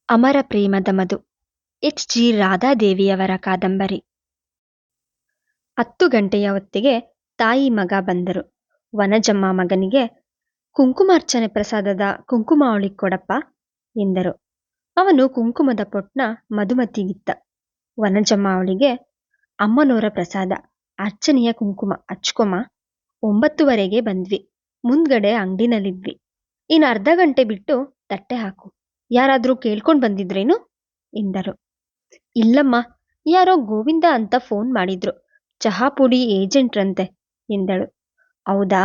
ಅಮರ ಪ್ರೇಮದ ಮಧು. H.G. ರಾಧಾದೇವಿಯವರ ಕಾದಂಬರಿ. 10 ಗಂಟೆಯ ಹೊತ್ತಿಗೆ ತಾಯಿ ಮಗ ಬಂದರು. ವನಜಮ್ಮ ಮಗನಿಗೆ ಕುಂಕುಮಾರ್ಚನೆ ಪ್ರಸಾದದ ಕುಂಕುಮ ಅವಳಿಗೆ ಕೊಡಪ್ಪ ಎಂದರು. ಅವನು ಕುಂಕುಮದ ಪೊಟ್ನ ಮಧುಮತಿಗಿತ್ತ. ವನಜಮ್ಮ ಅವಳಿಗೆ, ಅಮ್ಮನವರ ಪ್ರಸಾದ, ಅರ್ಚನೆಯ ಕುಂಕುಮ ಹಚ್ಕೊಮ್ಮ. 9:15ಗೆ ಬಂದ್ವಿ. ಮುಂದ್ಗಡೆ ಅಂಗಡಿನಲ್ಲಿದ್ವಿ. ಇನ್ನು ಅರ್ಧ ಗಂಟೆ ಬಿಟ್ಟು ತಟ್ಟೆ ಹಾಕು. ಯಾರಾದ್ರೂ ಕೇಳ್ಕೊಂಡು ಬಂದಿದ್ರೇನು ಎಂದರು. ಇಲ್ಲಮ್ಮ, ಯಾರೋ ಗೋವಿಂದ ಅಂತ ಫೋನ್ ಮಾಡಿದ್ರು. ಚಹಾ ಪುಡಿ ಏಜೆಂಟ್ರಂತೆ ಎಂದಳು. ಹೌದಾ,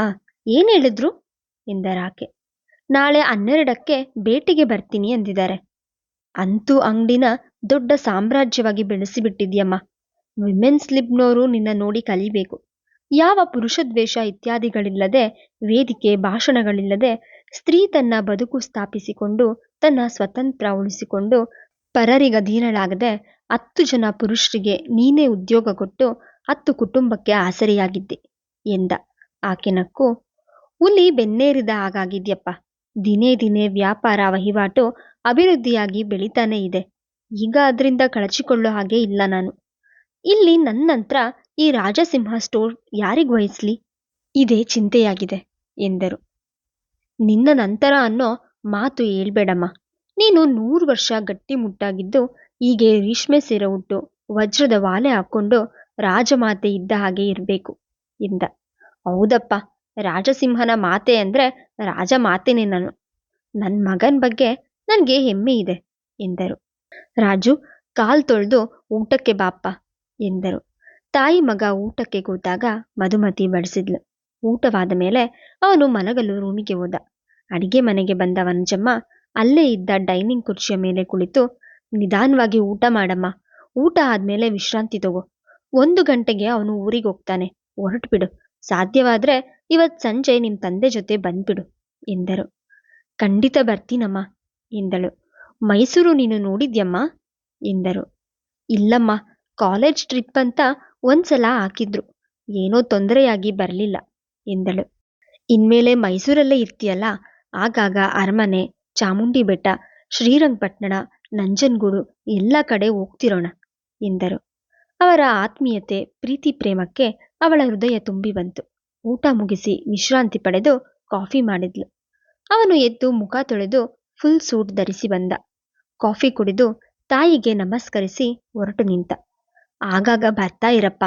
ಏನ್ ಹೇಳಿದ್ರು ಎಂದರಾಕೆ. ನಾಳೆ 12ಕ್ಕೆ ಭೇಟಿಗೆ ಬರ್ತೀನಿ ಅಂದಿದ್ದಾರೆ. ಅಂತೂ ಅಂಗಡಿನ ದೊಡ್ಡ ಸಾಮ್ರಾಜ್ಯವಾಗಿ ಬೆಳೆಸಿಬಿಟ್ಟಿದ್ಯಮ್ಮ. ವಿಮೆನ್ಸ್ ಲಿಬ್ನೋರು ನಿನ್ನ ನೋಡಿ ಕಲಿಬೇಕು. ಯಾವ ಪುರುಷದ್ವೇಷ ಇತ್ಯಾದಿಗಳಿಲ್ಲದೆ, ವೇದಿಕೆ ಭಾಷಣಗಳಿಲ್ಲದೆ, ಸ್ತ್ರೀ ತನ್ನ ಬದುಕು ಸ್ಥಾಪಿಸಿಕೊಂಡು ತನ್ನ ಸ್ವತಂತ್ರ ಉಳಿಸಿಕೊಂಡು ಪರರಿಗಧೀನಳಾಗದೆ 10 ಜನ ಪುರುಷರಿಗೆ ನೀನೇ ಉದ್ಯೋಗ ಕೊಟ್ಟು 10 ಕುಟುಂಬಕ್ಕೆ ಆಸರೆಯಾಗಿದ್ದೆ ಎಂದ. ಆಕೆನಕ್ಕೂ, ಹುಲಿ ಬೆನ್ನೇರಿದ ಹಾಗಾಗಿದ್ಯಪ್ಪ. ದಿನೇ ದಿನೇ ವ್ಯಾಪಾರ ವಹಿವಾಟು ಅಭಿವೃದ್ಧಿಯಾಗಿ ಬೆಳೀತಾನೆ ಇದೆ. ಈಗ ಅದರಿಂದ ಕಳಚಿಕೊಳ್ಳೋ ಹಾಗೆ ಇಲ್ಲ ನಾನು. ಇಲ್ಲಿ ನನ್ನಂತ್ರ ಈ ರಾಜಸಿಂಹ ಸ್ಟೋರ್ ಯಾರಿಗ್ ವಹಿಸ್ಲಿ? ಇದೇ ಚಿಂತೆಯಾಗಿದೆ ಎಂದರು. ನಿನ್ನ ನಂತರ ಅನ್ನೋ ಮಾತು ಹೇಳ್ಬೇಡಮ್ಮ. ನೀನು 100 ವರ್ಷ ಗಟ್ಟಿಮುಟ್ಟಾಗಿದ್ದು ಹೀಗೆ ರೇಷ್ಮೆ ಸೀರೆ ಉಟ್ಟು ವಜ್ರದ ವಾಲೆ ಹಾಕೊಂಡು ರಾಜಮಾತೆ ಇದ್ದ ಹಾಗೆ ಇರಬೇಕು ಎಂದ. ಹೌದಪ್ಪ, ರಾಜಸಿಂಹನ ಮಾತೆ ಅಂದ್ರೆ ರಾಜಮಾತೆನೇ ನಾನು. ನನ್ನ ಮಗನ ಬಗ್ಗೆ ನನಗೆ ಹೆಮ್ಮೆ ಇದೆ ಎಂದರು. ರಾಜು, ಕಾಲ್ ತೊಳೆದು ಊಟಕ್ಕೆ ಬಾಪ್ಪ ಎಂದರು. ತಾಯಿ ಮಗ ಊಟಕ್ಕೆ ಕೂತಾಗ ಮಧುಮತಿ ಬಡಿಸಿದ್ಲು. ಊಟವಾದ ಮೇಲೆ ಅವನು ಮಲಗಲು ರೂಮಿಗೆ ಹೋದ. ಅಡಿಗೆ ಮನೆಗೆ ಬಂದ ವನಜಮ್ಮ ಅಲ್ಲೇ ಇದ್ದ ಡೈನಿಂಗ್ ಕುರ್ಚಿಯ ಮೇಲೆ ಕುಳಿತು, ನಿಧಾನವಾಗಿ ಊಟ ಮಾಡಮ್ಮ. ಊಟ ಆದ್ಮೇಲೆ ವಿಶ್ರಾಂತಿ ತಗೋ. 1 ಗಂಟೆಗೆ ಅವನು ಊರಿಗೆ ಹೋಗ್ತಾನೆ, ಹೊರಟುಬಿಡು. ಸಾಧ್ಯವಾದ್ರೆ ಇವತ್ ಸಂಜೆ ನಿಮ್ ತಂದೆ ಜೊತೆ ಬಂದ್ಬಿಡು ಎಂದರು. ಖಂಡಿತ ಬರ್ತೀನಮ್ಮ ಎಂದಳು. ಮೈಸೂರು ನೀನು ನೋಡಿದ್ಯಮ್ಮ ಎಂದರು. ಇಲ್ಲಮ್ಮ, ಕಾಲೇಜ್ ಟ್ರಿಪ್ ಅಂತ ಒಂದ್ಸಲ ಹಾಕಿದ್ರು. ಏನೋ ತೊಂದರೆಯಾಗಿ ಬರಲಿಲ್ಲ ಎಂದಳು. ಇನ್ಮೇಲೆ ಮೈಸೂರಲ್ಲೇ ಇರ್ತೀಯಲ್ಲ, ಆಗಾಗ ಅರಮನೆ, ಚಾಮುಂಡಿ ಬೆಟ್ಟ, ಶ್ರೀರಂಗಪಟ್ಟಣ, ನಂಜನಗೂಡು ಎಲ್ಲ ಕಡೆ ಹೋಗ್ತಿರೋಣ ಎಂದರು. ಅವರ ಆತ್ಮೀಯತೆ, ಪ್ರೀತಿ ಪ್ರೇಮಕ್ಕೆ ಅವಳ ಹೃದಯ ತುಂಬಿ ಬಂತು. ಊಟ ಮುಗಿಸಿ ವಿಶ್ರಾಂತಿ ಪಡೆದು ಕಾಫಿ ಮಾಡಿದ್ಲು. ಅವನು ಎದ್ದು ಮುಖ ತೊಳೆದು ಫುಲ್ ಸೂಟ್ ಧರಿಸಿ ಬಂದ. ಕಾಫಿ ಕುಡಿದು ತಾಯಿಗೆ ನಮಸ್ಕರಿಸಿ ಹೊರಟು ನಿಂತ. ಆಗಾಗ ಬರ್ತಾ ಇರಪ್ಪ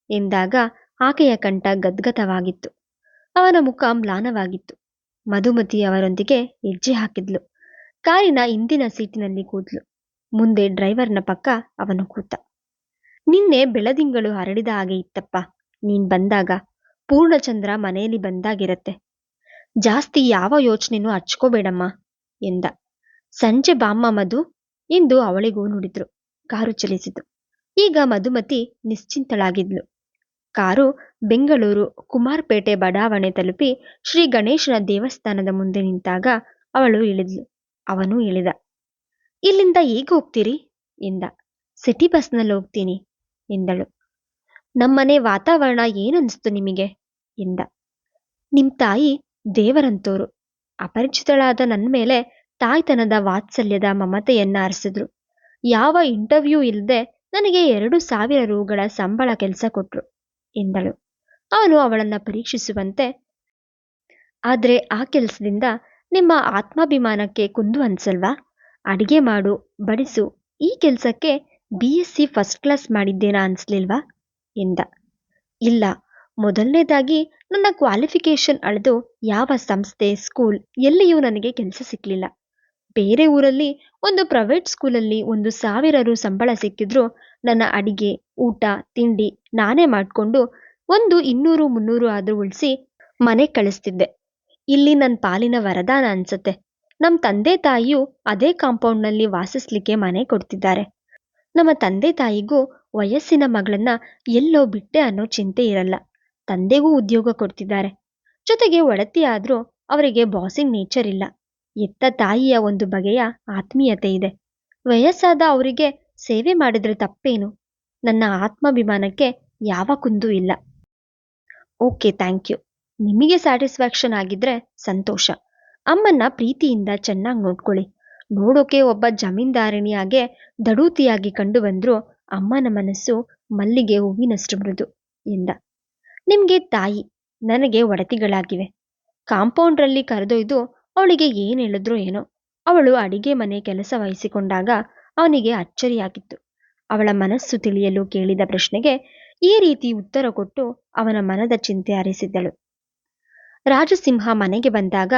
ಎಂದಾಗ ಆಕೆಯ ಕಂಠ ಗದ್ಗದವಾಗಿತ್ತು. ಅವನ ಮುಖ ಮ್ಲಾನವಾಗಿತ್ತು. ಮಧುಮತಿ ಅವರೊಂದಿಗೆ ಹೆಜ್ಜೆ ಹಾಕಿದ್ಲು. ಕಾರಿನ ಹಿಂದಿನ ಸೀಟಿನಲ್ಲಿ ಕೂದ್ಲು. ಮುಂದೆ ಡ್ರೈವರ್ನ ಪಕ್ಕ ಅವನು ಕೂತ. ನಿನ್ನೆ ಬೆಳದಿಂಗಳು ಹರಡಿದ ಹಾಗೆ ಇತ್ತಪ್ಪ ನೀನ್ ಬಂದಾಗ. ಪೂರ್ಣಚಂದ್ರ ಮನೆಯಲ್ಲಿ ಬಂದಾಗಿರತ್ತೆ. ಜಾಸ್ತಿ ಯಾವ ಯೋಚನೆನೂ ಹಚ್ಕೋಬೇಡಮ್ಮ ಎಂದ. ಸಂಜೆ ಬಾಮ್ಮ ಮಧು ಎಂದು ಅವಳಿಗೂ ನುಡಿದ್ರು. ಕಾರು ಚಲಿಸಿತು. ಈಗ ಮಧುಮತಿ ನಿಶ್ಚಿಂತಳಾಗಿದ್ಲು. ಕಾರು ಬೆಂಗಳೂರು ಕುಮಾರ್ಪೇಟೆ ಬಡಾವಣೆ ತಲುಪಿ ಶ್ರೀ ಗಣೇಶನ ದೇವಸ್ಥಾನದ ಮುಂದೆ ನಿಂತಾಗ ಅವಳು ಇಳಿದ್ಲು. ಅವನು ಇಳಿದ. ಇಲ್ಲಿಂದ ಹೇಗೆ ಹೋಗ್ತೀರಿ ಎಂದ. ಸಿಟಿ ಬಸ್ನಲ್ಲಿ ಹೋಗ್ತೀನಿ ಎಂದಳು. ನಮ್ಮನೆ ವಾತಾವರಣ ಏನನ್ನಿಸ್ತು ನಿಮಗೆ ಎಂದ. ನಿಮ್ ತಾಯಿ ದೇವರಂತೋರು. ಅಪರಿಚಿತಳಾದ ನನ್ನ ಮೇಲೆ ತಾಯ್ತನದ ವಾತ್ಸಲ್ಯದ ಮಮತೆಯನ್ನ ಹರಿಸಿದ್ರು. ಯಾವ ಇಂಟರ್ವ್ಯೂ ಇಲ್ಲದೆ ನನಗೆ 2,000 ರೂಗಳ ಸಂಬಳ ಕೆಲಸ ಕೊಟ್ರು ಎಂದಳು. ಅವನು ಅವಳನ್ನ ಪರೀಕ್ಷಿಸುವಂತೆ, ಆದ್ರೆ ಆ ಕೆಲಸದಿಂದ ನಿಮ್ಮ ಆತ್ಮಾಭಿಮಾನಕ್ಕೆ ಕುಂದು ಅನ್ಸಲ್ವಾ? ಅಡಿಗೆ ಮಾಡು, ಬಡಿಸು, ಈ ಕೆಲಸಕ್ಕೆ BSc ಫಸ್ಟ್ ಕ್ಲಾಸ್ ಮಾಡಿದ್ದೇನಾ ಅನ್ಸ್ಲಿಲ್ವಾ ಎಂದ. ಇಲ್ಲ, ಮೊದಲನೇದಾಗಿ ನನ್ನ ಕ್ವಾಲಿಫಿಕೇಶನ್ ಅಳೆದು ಯಾವ ಸಂಸ್ಥೆ, ಸ್ಕೂಲ್ ಎಲ್ಲಿಯೂ ನನಗೆ ಕೆಲಸ ಸಿಕ್ಕಲಿಲ್ಲ. ಬೇರೆ ಊರಲ್ಲಿ ಒಂದು ಪ್ರೈವೇಟ್ ಸ್ಕೂಲಲ್ಲಿ 1,000 ರು ಸಂಬಳ ಸಿಕ್ಕಿದ್ರು ನನ್ನ ಅಡಿಗೆ, ಊಟ, ತಿಂಡಿ ನಾನೇ ಮಾಡಿಕೊಂಡು 200-300 ಆದ್ರೂ ಉಳಿಸಿ ಮನೆ ಕಳಿಸ್ತಿದ್ದೆ. ಇಲ್ಲಿ ನನ್ನ ಪಾಲಿನ ವರದಾನ ಅನ್ಸತ್ತೆ. ನಮ್ಮ ತಂದೆ ತಾಯಿಯು ಅದೇ ಕಾಂಪೌಂಡ್ನಲ್ಲಿ ವಾಸಿಸ್ಲಿಕ್ಕೆ ಮನೆ ಕೊಡ್ತಿದ್ದಾರೆ. ನಮ್ಮ ತಂದೆ ತಾಯಿಗೂ ವಯಸ್ಸಿನ ಮಗಳನ್ನ ಎಲ್ಲೋ ಬಿಟ್ಟೆ ಅನ್ನೋ ಚಿಂತೆ ಇರಲ್ಲ. ತಂದೆಗೂ ಉದ್ಯೋಗ ಕೊಡ್ತಿದ್ದಾರೆ. ಜೊತೆಗೆ ಒಡತಿ ಆದ್ರೂ ಅವರಿಗೆ ಬಾಸಿಂಗ್ ನೇಚರ್ ಇಲ್ಲ. ಎತ್ತ ತಾಯಿಯ ಒಂದು ಬಗೆಯ ಆತ್ಮೀಯತೆ ಇದೆ. ವಯಸ್ಸಾದ ಅವರಿಗೆ ಸೇವೆ ಮಾಡಿದ್ರೆ ತಪ್ಪೇನು? ನನ್ನ ಆತ್ಮಾಭಿಮಾನಕ್ಕೆ ಯಾವ ಕುಂದು ಇಲ್ಲ. Okay, thank you. ನಿಮಗೆ ಸ್ಯಾಟಿಸ್ಫ್ಯಾಕ್ಷನ್ ಆಗಿದ್ರೆ ಸಂತೋಷ. ಅಮ್ಮನ್ನ ಪ್ರೀತಿಯಿಂದ ಚೆನ್ನಾಗಿ ನೋಡ್ಕೊಳ್ಳಿ. ನೋಡೋಕೆ ಒಬ್ಬ ಜಮೀನ್ದಾರಣಿಯಾಗೆ ದಡೂತಿಯಾಗಿ ಕಂಡು ಬಂದ್ರು ಅಮ್ಮನ ಮನಸ್ಸು ಮಲ್ಲಿಗೆ ಹೂವಿನಷ್ಟು ಮೃದು ಎಂದ. ನಿಮ್ಗೆ ತಾಯಿ, ನನಗೆ ಒಡತಿಗಳಾಗಿವೆ. ಕಾಂಪೌಂಡ್ರಲ್ಲಿ ಕರೆದೊಯ್ದು ಅವಳಿಗೆ ಏನ್ ಹೇಳಿದ್ರೋ ಏನೋ. ಅವಳು ಅಡಿಗೆ ಮನೆ ಕೆಲಸ ವಹಿಸಿಕೊಂಡಾಗ ಅವನಿಗೆ ಅಚ್ಚರಿಯಾಗಿತ್ತು. ಅವಳ ಮನಸ್ಸು ತಿಳಿಯಲು ಕೇಳಿದ ಪ್ರಶ್ನೆಗೆ ಈ ರೀತಿ ಉತ್ತರ ಕೊಟ್ಟು ಅವನ ಮನದ ಚಿಂತೆ ಹರಿಸಿದ್ದಳು. ರಾಜಸಿಂಹ ಮನೆಗೆ ಬಂದಾಗ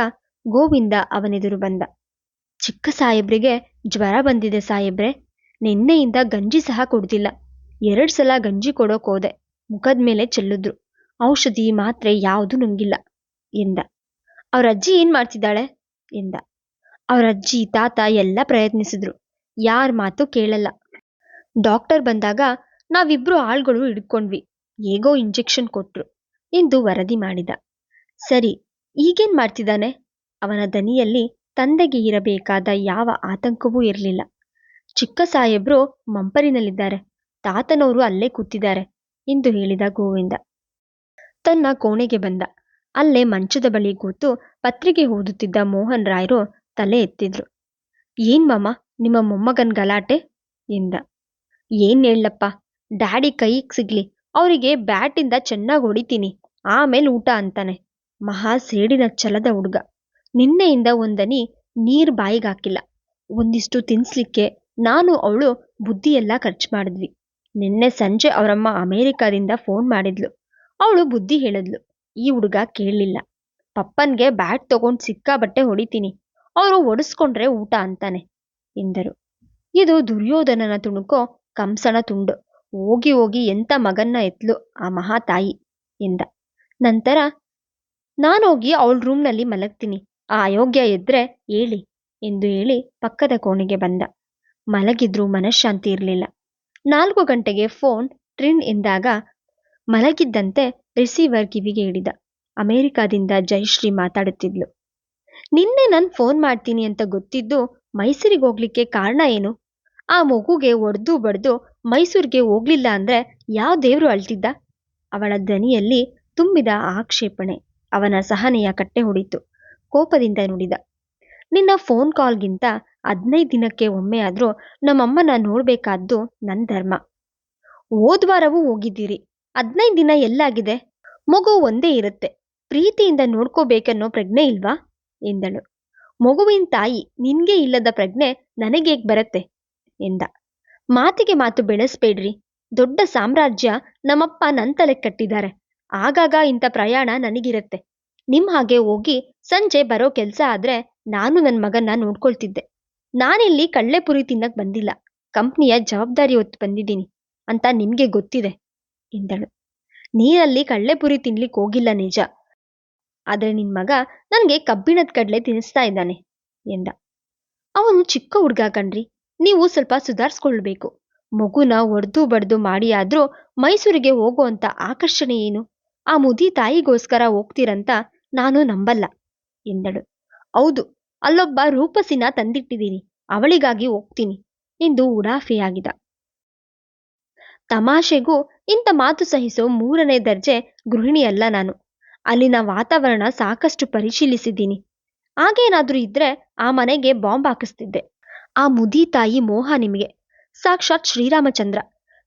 ಗೋವಿಂದ ಅವನೆದುರು ಬಂದ. ಚಿಕ್ಕ ಸಾಹೇಬ್ರಿಗೆ ಜ್ವರ ಬಂದಿದೆ ಸಾಹೇಬ್ರೆ, ನಿನ್ನೆಯಿಂದ ಗಂಜಿ ಸಹ ಕೊಡ್ತಿಲ್ಲ. 2 ಸಲ ಗಂಜಿ ಕೊಡೋಕ್ ಹೋದೆ, ಮುಖದ ಮೇಲೆ ಚೆಲ್ಲಿದ್ರು. ಔಷಧಿ ಮಾತ್ರೆ ಯಾವುದು ನುಂಗಿಲ್ಲ ಎಂದ. ಅವ್ರ ಅಜ್ಜಿ ಏನ್ ಮಾಡ್ತಿದ್ದಾಳೆ ಎಂದ. ಅವ್ರ ಅಜ್ಜಿ ತಾತ ಎಲ್ಲ ಪ್ರಯತ್ನಿಸಿದ್ರು, ಯಾರ ಮಾತು ಕೇಳಲ್ಲ. ಡಾಕ್ಟರ್ ಬಂದಾಗ ನಾವಿಬ್ರು ಆಳ್ಗಳು ಹಿಡ್ಕೊಂಡ್ವಿ, ಹೇಗೋ ಇಂಜೆಕ್ಷನ್ ಕೊಟ್ರು ಎಂದು ವರದಿ ಮಾಡಿದ. ಸರಿ, ಈಗೇನ್ ಮಾಡ್ತಿದ್ದಾನೆ? ಅವನ ದನಿಯಲ್ಲಿ ತಂದೆಗೆ ಇರಬೇಕಾದ ಯಾವ ಆತಂಕವೂ ಇರಲಿಲ್ಲ. ಚಿಕ್ಕ ಸಾಹೇಬ್ರು ಮಂಪರಿನಲ್ಲಿದ್ದಾರೆ, ತಾತನವರು ಅಲ್ಲೇ ಕೂತಿದ್ದಾರೆ ಎಂದು ಹೇಳಿದ ಗೋವಿಂದ. ತನ್ನ ಕೋಣೆಗೆ ಬಂದ. ಅಲ್ಲೇ ಮಂಚದ ಬಳಿ ಕೂತು ಪತ್ರಿಕೆ ಓದುತ್ತಿದ್ದ ಮೋಹನ್ ರಾಯ್ರು ತಲೆ ಎತ್ತಿದ್ರು. ಏನ್ ಮಾಮ, ನಿಮ್ಮ ಮೊಮ್ಮಗನ್ ಗಲಾಟೆ ಎಂದ. ಏನ್ ಹೇಳಪ್ಪ, ಡ್ಯಾಡಿ ಕೈಗೆ ಸಿಗ್ಲಿ, ಅವರಿಗೆ ಬ್ಯಾಟಿಂದ ಚೆನ್ನಾಗಿ ಹೊಡಿತೀನಿ, ಆಮೇಲೆ ಊಟ ಅಂತಾನೆ. ಮಹಾ ಸೇಡಿನ ಛಲದ ಹುಡುಗ. ನಿನ್ನೆಯಿಂದ ಒಂದನಿ ನೀರ್ ಬಾಯಿಗಾಕಿಲ್ಲ. ಒಂದಿಷ್ಟು ತಿನ್ಸ್ಲಿಕ್ಕೆ ನಾನು ಅವಳು ಬುದ್ಧಿ ಎಲ್ಲ ಖರ್ಚು ಮಾಡಿದ್ವಿ. ನಿನ್ನೆ ಸಂಜೆ ಅವರಮ್ಮ ಅಮೇರಿಕಾದಿಂದ ಫೋನ್ ಮಾಡಿದ್ಲು. ಅವಳು ಬುದ್ಧಿ ಹೇಳಿದ್ಲು. ಈ ಹುಡುಗ ಕೇಳಲಿಲ್ಲ. ಪಪ್ಪನ್ಗೆ ಬ್ಯಾಟ್ ತಗೊಂಡು ಸಿಕ್ಕಾಬಟ್ಟೆ ಹೊಡಿತೀನಿ, ಅವರು ಒಡಿಸ್ಕೊಂಡ್ರೆ ಊಟ ಅಂತಾನೆ ಎಂದರು. ಇದು ದುರ್ಯೋಧನನ ತುಣುಕೋ ಕಂಸನ ತುಂಡು. ಹೋಗಿ ಹೋಗಿ ಎಂತ ಮಗನ್ನ ಎತ್ಲು ಆ ಮಹಾತಾಯಿ ಎಂದ. ನಂತರ ನಾನೋಗಿ ಅವಳ ರೂಮ್ನಲ್ಲಿ ಮಲಗ್ತೀನಿ, ಆ ಅಯೋಗ್ಯ ಎದ್ರೆ ಹೇಳಿ ಎಂದು ಹೇಳಿ ಪಕ್ಕದ ಕೋಣೆಗೆ ಬಂದ. ಮಲಗಿದ್ರೂ ಮನಃಶಾಂತಿ ಇರಲಿಲ್ಲ. 4 ಗಂಟೆಗೆ ಫೋನ್ ಟ್ರಿನ್ ಎಂದಾಗ ಮಲಗಿದ್ದಂತೆ ರಿಸೀವರ್ ಕಿವಿಗೆ ಹಿಡಿದ. ಅಮೆರಿಕಾದಿಂದ ಜಯಶ್ರೀ ಮಾತಾಡುತ್ತಿದ್ಲು. ನಿನ್ನೆ ನಾನು ಫೋನ್ ಮಾಡ್ತೀನಿ ಅಂತ ಗೊತ್ತಿದ್ದು ಮೈಸೂರಿಗೆ ಹೋಗ್ಲಿಕ್ಕೆ ಕಾರಣ ಏನು? ಆ ಮಗುಗೆ ಒಡೆದು ಬಡ್ದು ಮೈಸೂರಿಗೆ ಹೋಗ್ಲಿಲ್ಲ ಅಂದ್ರೆ ಯಾವ ದೇವ್ರು ಅಳ್ತಿದ್ದ? ಅವಳ ದನಿಯಲ್ಲಿ ತುಂಬಿದ ಆಕ್ಷೇಪಣೆ ಅವನ ಸಹನೆಯ ಕಟ್ಟೆ ಹೊಡಿತು. ಕೋಪದಿಂದ ನುಡಿದ. ನಿನ್ನ ಫೋನ್ ಕಾಲ್ಗಿಂತ 15 ದಿನಕ್ಕೆ ಒಮ್ಮೆ ಆದ್ರೂ ನಮ್ಮಮ್ಮನ ನೋಡ್ಬೇಕಾದ್ದು ನನ್ನ ಧರ್ಮ. ಹೋದ್ವಾರವೂ ಹೋಗಿದ್ದೀರಿ, 15 ದಿನ ಎಲ್ಲಾಗಿದೆ? ಮಗು ಒಂದೇ ಇರುತ್ತೆ, ಪ್ರೀತಿಯಿಂದ ನೋಡ್ಕೋಬೇಕನ್ನೋ ಪ್ರಜ್ಞೆ ಇಲ್ವಾ ಎಂದಳು. ಮಗುವಿನ ತಾಯಿ ನಿನ್ಗೆ ಇಲ್ಲದ ಪ್ರಜ್ಞೆ ನನಗೇಗ್ ಬರತ್ತೆ ಎಂದ. ಮಾತಿಗೆ ಮಾತು ಬೆಳೆಸ್ಬೇಡ್ರಿ, ದೊಡ್ಡ ಸಾಮ್ರಾಜ್ಯ ನಮ್ಮಪ್ಪ ನನ್ನ ತಲೆ ಕಟ್ಟಿದ್ದಾರೆ. ಆಗಾಗ ಇಂಥ ಪ್ರಯಾಣ ನನಗಿರತ್ತೆ. ನಿಮ್ ಹಾಗೆ ಹೋಗಿ ಸಂಜೆ ಬರೋ ಕೆಲಸ ಆದ್ರೆ ನಾನು ನನ್ನ ಮಗನ್ನ ನೋಡ್ಕೊಳ್ತಿದ್ದೆ. ನಾನಿಲ್ಲಿ ಕಳ್ಳೆಪುರಿ ತಿನ್ನಕ್ ಬಂದಿಲ್ಲ, ಕಂಪ್ನಿಯ ಜವಾಬ್ದಾರಿ ಹೊತ್ತು ಬಂದಿದ್ದೀನಿ ಅಂತ ನಿಮ್ಗೆ ಗೊತ್ತಿದೆ ಎಂದಳು. ನೀನಲ್ಲಿ ಕಳ್ಳೆಪುರಿ ತಿನ್ಲಿಕ್ಕೆ ಹೋಗಿಲ್ಲ ನಿಜ, ಆದ್ರೆ ನಿನ್ ಮಗ ನನಗೆ ಕಬ್ಬಿಣದ ಕಡ್ಲೆ ತಿನ್ನಿಸ್ತಾ ಇದ್ದಾನೆ ಎಂದ. ಅವನು ಚಿಕ್ಕ ಹುಡುಗ ಕಣ್ರಿ, ನೀವು ಸ್ವಲ್ಪ ಸುಧಾರಿಸ್ಕೊಳ್ಬೇಕು. ಮಗುನ ಒಡೆದು ಬಡ್ದು ಮಾಡಿ ಆದ್ರೂ ಮೈಸೂರಿಗೆ ಹೋಗುವಂತ ಆಕರ್ಷಣೆ ಏನು? ಆ ಮುದಿ ತಾಯಿಗೋಸ್ಕರ ಹೋಗ್ತೀರಂತ ನಾನು ನಂಬಲ್ಲ ಎಂದಳು. ಹೌದು, ಅಲ್ಲೊಬ್ಬ ರೂಪಸಿನ ತಂದಿಟ್ಟಿದ್ದೀನಿ, ಅವಳಿಗಾಗಿ ಹೋಗ್ತೀನಿ ಎಂದು ಉಡಾಫೆಯಾಗಿದ. ತಮಾಷೆಗೂ ಇಂಥ ಮಾತು ಸಹಿಸೋ 3ನೇ ದರ್ಜೆ ಗೃಹಿಣಿಯಲ್ಲ ನಾನು. ಅಲ್ಲಿನ ವಾತಾವರಣ ಸಾಕಷ್ಟು ಪರಿಶೀಲಿಸಿದ್ದೀನಿ. ಹಾಗೇನಾದ್ರೂ ಇದ್ರೆ ಆ ಮನೆಗೆ ಬಾಂಬ್ ಹಾಕಿಸ್ತಿದ್ದೆ. ಆ ಮುದಿ ತಾಯಿ ಮೋಹ ನಿಮಗೆ ಸಾಕ್ಷಾತ್ ಶ್ರೀರಾಮಚಂದ್ರ.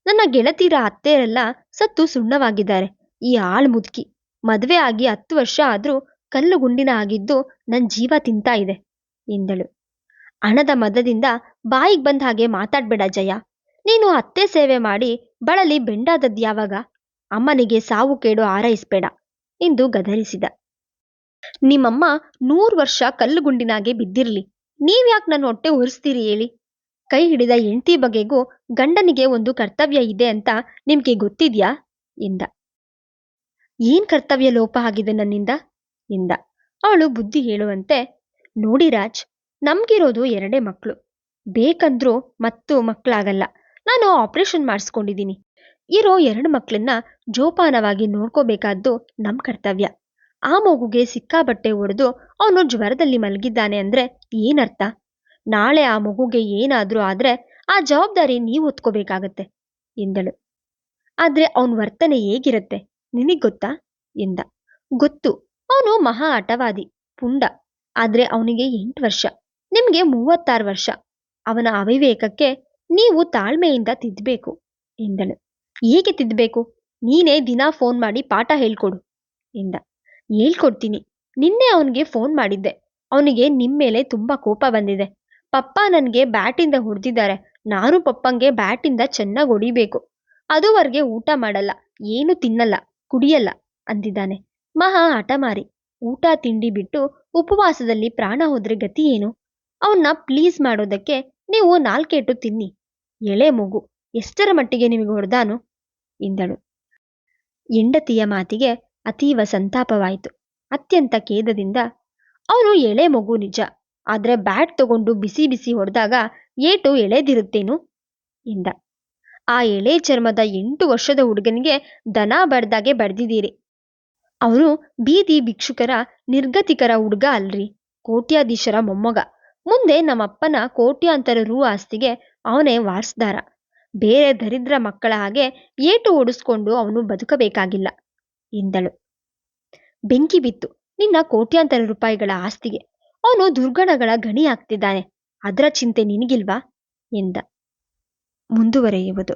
ನನ್ನ ಗೆಳತಿರ ಅತ್ತೆಯರೆಲ್ಲ ಸತ್ತು ಸುಣ್ಣವಾಗಿದ್ದಾರೆ. ಈ ಆಳ್ ಮುದುಕಿ ಮದುವೆ ಆಗಿ 10 ವರ್ಷ ಆದ್ರೂ ಕಲ್ಲು ಗುಂಡಿನ ಆಗಿದ್ದು ನನ್ನ ಜೀವ ತಿಂತಾ ಇದೆ ಎಂದಳು. ಹಣದ ಮದದಿಂದ ಬಾಯಿಗೆ ಬಂದ ಹಾಗೆ ಮಾತಾಡ್ಬೇಡ ಜಯ. ನೀನು ಅತ್ತೆ ಸೇವೆ ಮಾಡಿ ಬಳಲಿ ಬೆಂಡಾದದ್ಯಾವಾಗ? ಅಮ್ಮನಿಗೆ ಸಾವು ಕೇಡು ಹಾರೈಸ್ಬೇಡ ಎಂದು ಗದರಿಸಿದ. ನಿಮ್ಮಮ್ಮ 100 ವರ್ಷ ಕಲ್ಲು ಗುಂಡಿನಾಗೆ ಬಿದ್ದಿರ್ಲಿ, ನೀವ್ಯಾಕೆ ನನ್ನ ಹೊಟ್ಟೆ ಉರಿಸ್ತೀರಿ ಹೇಳಿ? ಕೈ ಹಿಡಿದ ಹೆಂಡತಿ ಬಗೆಗೂ ಗಂಡನಿಗೆ ಒಂದು ಕರ್ತವ್ಯ ಇದೆ ಅಂತ ನಿಮ್ಗೆ ಗೊತ್ತಿದ್ಯಾ ಎಂದ. ಏನ್ ಕರ್ತವ್ಯ ಲೋಪ ಆಗಿದೆ ನನ್ನಿಂದ ಎಂದ. ಅವಳು ಬುದ್ಧಿ ಹೇಳುವಂತೆ, ನೋಡಿ ರಾಜ್, ನಮ್ಗಿರೋದು 2 ಮಕ್ಕಳು. ಬೇಕಂದ್ರೂ ಮತ್ತು ಮಕ್ಕಳಾಗಲ್ಲ. ನಾನು ಆಪರೇಷನ್ ಮಾಡಿಸ್ಕೊಂಡಿದ್ದೀನಿ. ಇರೋ 2 ಮಕ್ಕಳನ್ನ ಜೋಪಾನವಾಗಿ ನೋಡ್ಕೋಬೇಕಾದ್ದು ನಮ್ಮ ಕರ್ತವ್ಯ. ಆ ಮಗುಗೆ ಸಿಕ್ಕಾಬಟ್ಟೆ ಹೊಡೆದು ಅವನು ಜ್ವರದಲ್ಲಿ ಮಲಗಿದ್ದಾನೆ ಅಂದ್ರೆ ಏನರ್ಥ? ನಾಳೆ ಆ ಮಗುಗೆ ಏನಾದ್ರೂ ಆದ್ರೆ ಆ ಜವಾಬ್ದಾರಿ ನೀವು ಹೊತ್ಕೋಬೇಕಾಗತ್ತೆ ಎಂದಳು. ಆದ್ರೆ ಅವನ ವರ್ತನೆ ಹೇಗಿರುತ್ತೆ ನಿನಗ್ ಗೊತ್ತಾ ಎಂದ. ಗೊತ್ತು, ಅವನು ಮಹಾ ಆಟವಾದಿ, ಪುಂಡ. ಆದ್ರೆ ಅವನಿಗೆ 8 ವರ್ಷ. ನಿಮ್ಗೆ 36 ವರ್ಷ. ಅವನ ಅವಿವೇಕಕ್ಕೆ ನೀವು ತಾಳ್ಮೆಯಿಂದ ತಿದ್ದಬೇಕು ಎಂದಳು. ಹೇಗೆ ತಿದ್ದಬೇಕು? ನೀನೇ ದಿನಾ ಫೋನ್ ಮಾಡಿ ಪಾಠ ಹೇಳ್ಕೊಡು ಎಂದ. ಹೇಳ್ಕೊಡ್ತೀನಿ. ನಿನ್ನೆ ಅವನಿಗೆ ಫೋನ್ ಮಾಡಿದ್ದೆ. ಅವನಿಗೆ ನಿಮ್ಮೇಲೆ ತುಂಬಾ ಕೋಪ ಬಂದಿದೆ. ಪಪ್ಪ ನನಗೆ ಬ್ಯಾಟಿಂದ ಹೊಡೆದಿದ್ದಾರೆ. ನಾನು ಪಪ್ಪಂಗೆ ಬ್ಯಾಟಿಂದ ಚೆನ್ನಾಗಿ ಹೊಡಿಬೇಕು. ಅದುವರೆಗೆ ಊಟ ಮಾಡಲ್ಲ, ಏನು ತಿನ್ನಲ್ಲ, ಕುಡಿಯಲ್ಲ ಅಂದಿದ್ದಾನೆ. ಮಹಾ ಹಠಮಾರಿ. ಊಟ ತಿಂಡಿ ಬಿಟ್ಟು ಉಪವಾಸದಲ್ಲಿ ಪ್ರಾಣ ಹೋದ್ರೆ ಗತಿ ಏನು? ಅವನ್ನ ಪ್ಲೀಸ್ ಮಾಡೋದಕ್ಕೆ ನೀವು ನಾಲ್ಕೇಟು ತಿನ್ನಿ. ಎಳೆ ಮಗು, ಎಷ್ಟರ ಮಟ್ಟಿಗೆ ನಿಮಗೆ ಹೊಡೆದಾನು ಎಂದಳು. ಹೆಂಡತಿಯ ಮಾತಿಗೆ ಅತೀವ ಸಂತಾಪವಾಯಿತು. ಅತ್ಯಂತ ಖೇದದಿಂದ, ಅವನು ಎಳೆ ಮಗು ನಿಜ, ಆದ್ರೆ ಬ್ಯಾಟ್ ತಗೊಂಡು ಬಿಸಿ ಬಿಸಿ ಹೊಡೆದಾಗ ಏಟು ಎಳೆದಿರುತ್ತೇನು ಎಂದ. ಆ ಎಳೆ ಚರ್ಮದ 8 ವರ್ಷದ ಹುಡುಗನಿಗೆ ದನ ಬಡ್ದಾಗೆ ಬಡ್ದಿದ್ದೀರಿ. ಅವನು ಬೀದಿ ಭಿಕ್ಷುಕರ ನಿರ್ಗತಿಕರ ಹುಡುಗ ಅಲ್ರಿ, ಕೋಟ್ಯಾಧೀಶರ ಮೊಮ್ಮಗ. ಮುಂದೆ ನಮ್ಮಪ್ಪನ ಕೋಟ್ಯಾಂತರ ರೂ ಆಸ್ತಿಗೆ ಅವನೇ ವಾರಸ್ದಾರ. ಬೇರೆ ದರಿದ್ರ ಮಕ್ಕಳ ಹಾಗೆ ಏಟು ಓಡಿಸ್ಕೊಂಡು ಅವನು ಬದುಕಬೇಕಾಗಿಲ್ಲ ಎಂದಳು. ಬೆಂಕಿ ಬಿತ್ತು ನಿನ್ನ ಕೋಟ್ಯಾಂತರ ರೂಪಾಯಿಗಳ ಆಸ್ತಿಗೆ. ಅವನು ದುರ್ಗಣಗಳ ಗಣಿ ಆಗ್ತಿದ್ದಾನೆ. ಅದರ ಚಿಂತೆ ನಿನಗಿಲ್ವಾ ಎಂದ. ಮುಂದುವರೆಯುವುದು.